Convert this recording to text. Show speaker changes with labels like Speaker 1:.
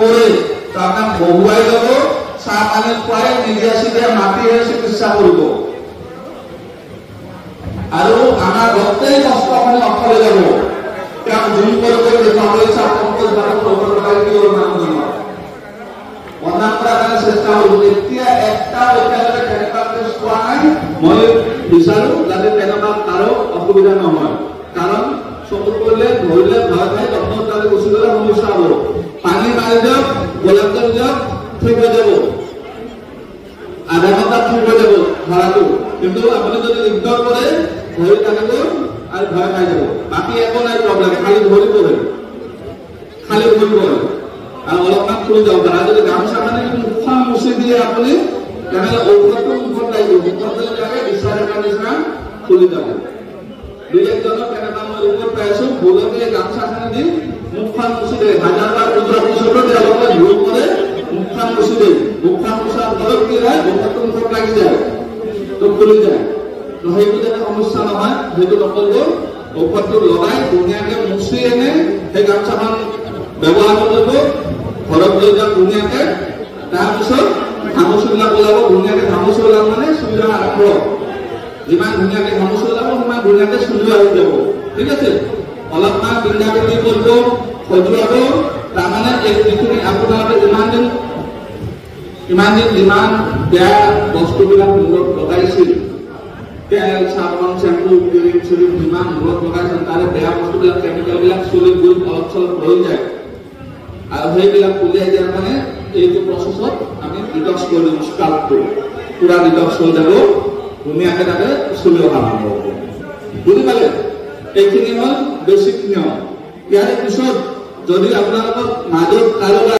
Speaker 1: কৰে তাকে বহুৱাই ল'ব চাহ পানী খুৱাই নিজে চিধে মাটিৰে চিকিৎসা কৰিব আৰু আমাৰ গোটেই কষ্টখিনি অথলে যাব তেওঁ জুম কৰি দেখাবলৈ চাপংকজ বাৰে প্ৰৱৰ্তন কি হ'ল মানুহ বনাম কৰাৰ চেষ্টা হ'ল এতিয়া একটা এতিয়ালৈকে তেনেকুৱা কেছ পোৱা নাই মই বিচাৰো যাতে তেনেকুৱা কাৰো অসুবিধা নহয় কাৰণ চকুত পৰিলে ধৰিলে ভয় খাই ডক্টৰ তালৈ গুচি গ'লে সমস্যা হ'ব পানী মাৰি দিয়ক গোলাপ জল দিয়ক ঠিক হৈ যাব আধা ঘণ্টা ঠিক হৈ যাব ধৰাটো কিন্তু আপুনি যদি ইগনৰ কৰে ভৰি থাকিব আৰু ভয় খাই যাব বাকী একো নাই প্ৰব্লেম খালি ভৰি পৰে আৰু অলপমান খুলি যাব পাৰে যদি গামোচা মানে মুখখন মুচি দিয়ে আপুনি তেনেহ'লে ঔষধটো মুখত লাগিব মুখত যদি লাগে বিশ্বাস এটা নিচিনা খুলি যাব দুই একজনক কেনেকুৱা মই ৰিপৰ্ট পাইছোঁ ভুলতে গামোচাখিনি দি মুখখন মুচি দিয়ে হাজাৰবাৰ বুজোৱাৰ পিছতো তেওঁলোকে ভুল কৰে মুখখন মুচি দিয়ে মুখখন মুচাৰ ফলত কি হয় ঔষধটো মুখত লাগি যায় তো খুলি যায় তো সেইটো যাতে সমস্যা নহয় সেইটো নকৰিব ঔষধটো লগাই ধুনীয়াকৈ মুচি এনে সেই গামোচাখন ব্যৱহাৰ কৰিব ঘৰত লৈ যাওক ধুনীয়াকৈ তাৰপিছত ঘামচিবিলাক ওলাব ধুনীয়াকৈ ঘামচি ওলাব মানে চুলিৰ আৰম্ভ যিমান ধুনীয়াকৈ ঘামচি ওলাব সিমান ধুনীয়াকৈ চুলি আহি যাব ঠিক আছে অলপমান পিন্ধা পিন্ধি কৰিব সজুৱাব তাৰমানে এইখিনি আপোনালোকে ইমান দিন যিমান বেয়া বস্তুবিলাক মূৰত লগাইছিল তেল চাবোন চেম্পু ক্ৰীম চুলিম যিমান মূৰত লগাইছিল তাৰে বেয়া বস্তুবিলাক কেমিকেলবিলাক চুলিত গৈ অলপ চলপ ৰৈ যায় আৰু সেইবিলাক উলিয়াই দিয়াৰ মানে এইটো প্ৰচেছত আমি ডিটক্স কৰি দিওঁ স্কাল্পটো পুৰা ডিটক্স হৈ যাব ধুনীয়াকৈ তাতে চুলি অহা আৰম্ভ হ'ব বুজি পালে এইখিনি হ'ল বেছিক নিয়ম ইয়াৰ পিছত যদি আপোনালোকক